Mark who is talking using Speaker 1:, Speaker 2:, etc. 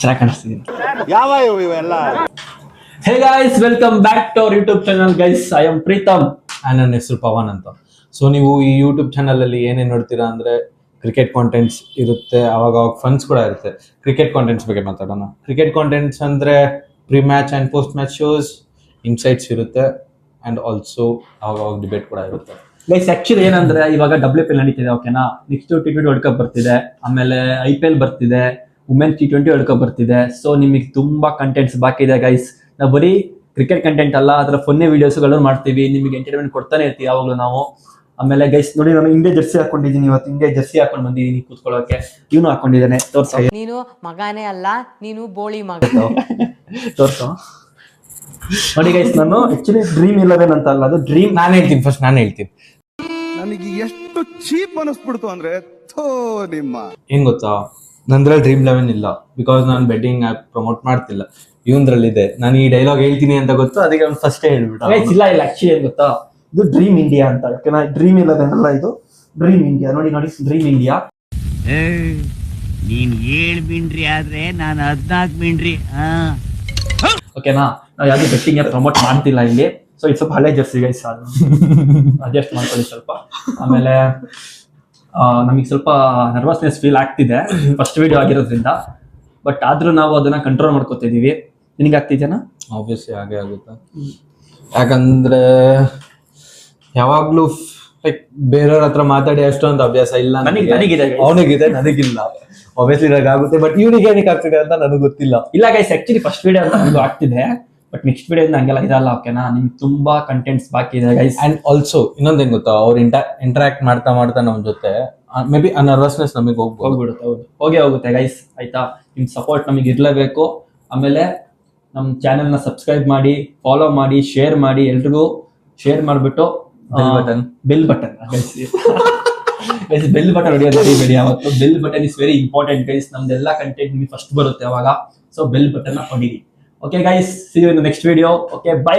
Speaker 1: ಚೆನ್ನಾಗಿ ಕಾಣಿಸ್ತಿದ್ದೀನಿ.
Speaker 2: ಯಾವ ಇವೆಲ್ಲ.
Speaker 1: Hey guys, welcome back to our YouTube channel guys. I am Preetham.
Speaker 3: ನನ್ನ ಹೆಸರು ಪವನ್ ಅಂತ. ಸೊ ನೀವು ಈ ಯೂಟ್ಯೂಬ್ ಚಾನಲಲ್ಲಿ ಏನೇನು ನೋಡ್ತೀರಾ ಅಂದರೆ ಕ್ರಿಕೆಟ್ ಕಾಂಟೆಂಟ್ಸ್ ಇರುತ್ತೆ, ಅವಾಗ ಫನ್ಸ್ ಕೂಡ ಇರುತ್ತೆ. ಕ್ರಿಕೆಟ್ ಕಾಂಟೆಂಟ್ಸ್ ಬಗ್ಗೆ ಮಾತಾಡೋಣ. ಕ್ರಿಕೆಟ್ ಕಾಂಟೆಂಟ್ಸ್ ಅಂದರೆ pre match and post match shows, insights ಇರುತ್ತೆ, ಆ್ಯಂಡ್ ಆಲ್ಸೋ ಅವಾಗ ಡಿಬೇಟ್ ಕೂಡ ಇರುತ್ತೆ.
Speaker 1: ಗೈಸ್ ಆಕ್ಚುಲಿ ಏನಂದ್ರೆ ಇವಾಗ WPL ನಡೀತಿದೆ, ಓಕೆನಾ. ನೆಕ್ಸ್ಟ್ T20 ವರ್ಲ್ಡ್ ಕಪ್ ಬರ್ತಿದೆ, ಆಮೇಲೆ IPL ಬರ್ತಿದೆ, ವುಮೆನ್ T20 ವರ್ಲ್ಡ್ ಕಪ್ ಬರ್ತಿದೆ. ಸೊ ನಿಮಗೆ ತುಂಬಾ ಕಂಟೆಂಟ್ಸ್ ಬಾಕಿ ಇದೆ ಗೈಸ್. ನಾವು ಬರೀ ಕ್ರಿಕೆಟ್ ಕಂಟೆಂಟ್ ಅಲ್ಲ, ಅದರ ಫನ್ನಿ ವಿಡಿಯೋಸ್ಗಳನ್ನು ಮಾಡ್ತೀವಿ, ನಿಮಗೆ ಎಂಟರ್ಟೈನ್ಮೆಂಟ್ ಕೊಡ್ತಾನೆ ಇರ್ತೀವಿ ಯಾವಾಗಲೂ ನಾವು. ಆಮೇಲೆ ಗೈಸ್ ನೋಡಿ, ನಾನು ಇಂಡಿಯಾ ಜರ್ಸಿ ಹಾಕೊಂಡಿದ್ದೀನಿ ಇವತ್ತು. ಇಂಡಿಯಾ ಜರ್ಸಿ ಹಾಕೊಂಡು ಬಂದಿದ್ದೀನಿ ಕೂತ್ಕೊಳ್ಳೋಕೆ. ಇವನು ಹಾಕೊಂಡಿದ್ದಾನೆ, ತೋರ್ಸ.
Speaker 4: ನೀನು ಮಗನೇ ಅಲ್ಲ, ನೀನು ಬೋಳಿ ಮಗ.
Speaker 1: ತೋರ್ಸ ನೋಡಿ ಗೈಸ್, ನಾನು ಆಕ್ಚುಲಿ ಡ್ರೀಮ್ 11 ಅಂತ ಅಲ್ಲ, ಅದು ಡ್ರೀಮ್.
Speaker 3: ನಾನು ಹೇಳ್ತೀನಿ.
Speaker 2: ನನಗೆ ಎಷ್ಟು ಚೀಪ್ ಅನಿಸ್ಬಿಡ್ತು ಅಂದ್ರೆ ನಿಮ್ಮ
Speaker 3: ಏನ್ ಗೊತ್ತಾ, ನಂದ್ರಲ್ಲಿ ಡ್ರೀಮ್ 11 ಇಲ್ಲ, ಬಿಕಾಸ್ ನಾನು ಬೆಟ್ಟಿಂಗ್ ಆ್ಯಪ್ ಪ್ರಮೋಟ್ ಮಾಡ್ತಿಲ್ಲ. ಇವಂದ್ರಲ್ಲಿದೆ. ನಾನು ಈ ಡೈಲಾಗ್ ಹೇಳ್ತೀನಿ ಅಂತ ಗೊತ್ತು, ಅದಕ್ಕೆ ಅವ್ನು ಫಸ್ಟೇ ಹೇಳ್ಬಿಟ್ಟು.
Speaker 1: ಇಲ್ಲ ಆಕ್ಚುಲಿ ಏನ್ ಗೊತ್ತಾ, ಇದು ಡ್ರೀಮ್ ಇಂಡಿಯಾ ಅಂತ, ಓಕೆನಾ. ಡ್ರೀಮ್ 11 ಅಲ್ಲ, ಇದು ಡ್ರೀಮ್ ಇಂಡಿಯಾ. ನೋಡಿ ಡ್ರೀಮ್ ಇಂಡಿಯಾ.
Speaker 5: ನೀನ್ 7 ಮಿಂಡ್ರಿ ಆದ್ರೆ ನಾನು 14 ಮಿಂಡ್ರಿ.
Speaker 1: ಓಕೆನಾ. ನಾವು ಯಾವ್ದು ಬೆಟ್ಟಿಂಗ್ ಪ್ರಮೋಟ್ ಮಾಡ್ತಿಲ್ಲ ಇಲ್ಲಿ. ಸೊ ಇದು ಸ್ವಲ್ಪ ಹಳೆ ಜರ್ಸಿ ಗೈಸ್, ಅಡ್ಜಸ್ಟ್ ಮಾಡ್ಕೊಳ್ಳಿ ಸ್ವಲ್ಪ. ಆಮೇಲೆ ನಮಗೆ ಸ್ವಲ್ಪ ನರ್ವಸ್ನೆಸ್ ಫೀಲ್ ಆಗ್ತಿದೆ ಫಸ್ಟ್ ವಿಡಿಯೋ ಆಗಿರೋದ್ರಿಂದ, ಬಟ್ ಆದ್ರೂ ನಾವು ಅದನ್ನ ಕಂಟ್ರೋಲ್ ಮಾಡ್ಕೊತಿದೀವಿ. ನಿನಗೆ ಆಗ್ತಿದೆನಾ?
Speaker 3: ಆಬ್ವಿಯಸ್ಲಿ ಹಾಗೆ ಆಗುತ್ತೆ. ಯಾಕಂದ್ರೆ ಯಾವಾಗ್ಲೂ ಲೈಕ್ ಬೇರೆಯವ್ರ ಹತ್ರ ಮಾತಾಡಿ ಅಷ್ಟೊಂದು ಅಭ್ಯಾಸ ಇಲ್ಲ
Speaker 1: ನನಗಿದೆ.
Speaker 3: ಅವನಿಗಿದೆ, ನನಗಿಲ್ಲ. ಆಬ್ವಿಯಸ್ಲಿ ಆಗುತ್ತೆ, ಬಟ್ ಇವನಿಗೆ ಏನಕ್ಕೆ ಆಗ್ತಿದೆ ಅಂತ ನನಗೆ ಗೊತ್ತಿಲ್ಲ.
Speaker 1: ಇಲ್ಲ ಗೈಸ್, ಆಕ್ಚುಲಿ ಫಸ್ಟ್ ವಿಡಿಯೋ ಅಂತ ನನಗೂ ಆಗ್ತಿದೆ, ಬಟ್ ನೆಕ್ಸ್ಟ್ ವಿಡಿಯೋ ಹಂಗೆಲ್ಲ ಇದಲ್ಲ, ಓಕೆನಾ. ನಿಮ್ಗೆ ತುಂಬಾ ಕಂಟೆಂಟ್ಸ್ ಬಾಕಿ ಇದೆ ಗೈಸ್.
Speaker 3: ಅಂಡ್ ಆಲ್ಸೋ ಇನ್ನೊಂದೇನ್ ಗೊತ್ತಾ, ಅವ್ರು ಇಂಟರಾಕ್ಟ್ ಮಾಡ್ತಾ ನಮ್ ಜೊತೆ ಮೇ ಬಿ ಆ ನರ್ವಸ್ನೆಸ್ ನಮಗೆ
Speaker 1: ಹೋಗ್ಬಿಡುತ್ತೆ. ಹೌದು, ಹೋಗೇ ಹೋಗುತ್ತೆ ಗೈಸ್, ಆಯ್ತಾ. ನಿಮ್ ಸಪೋರ್ಟ್ ನಮಗೆ ಇರ್ಲೇಬೇಕು. ಆಮೇಲೆ ನಮ್ಮ ಚಾನೆಲ್ನ ಸಬ್ಸ್ಕ್ರೈಬ್ ಮಾಡಿ, ಫಾಲೋ ಮಾಡಿ, ಶೇರ್ ಮಾಡಿ, ಎಲ್ರಿಗೂ ಶೇರ್ ಮಾಡಿಬಿಟ್ಟು bell button guys, bell button ಹೊಡಿಯೋದು ಮರಿಬೇಡಿ ಯಾವತ್ತು. Bell button is very important guys. ನಮ್ದೆಲ್ಲ ಕಂಟೆಂಟ್ ನಿಮಗೆ ಫಸ್ಟ್ ಬರುತ್ತೆ ಅವಾಗ. ಸೊ ಬೆಲ್ ಬಟನ್ ಹೊಡೀರಿ. Okay guys, see you in the next video. Okay, by.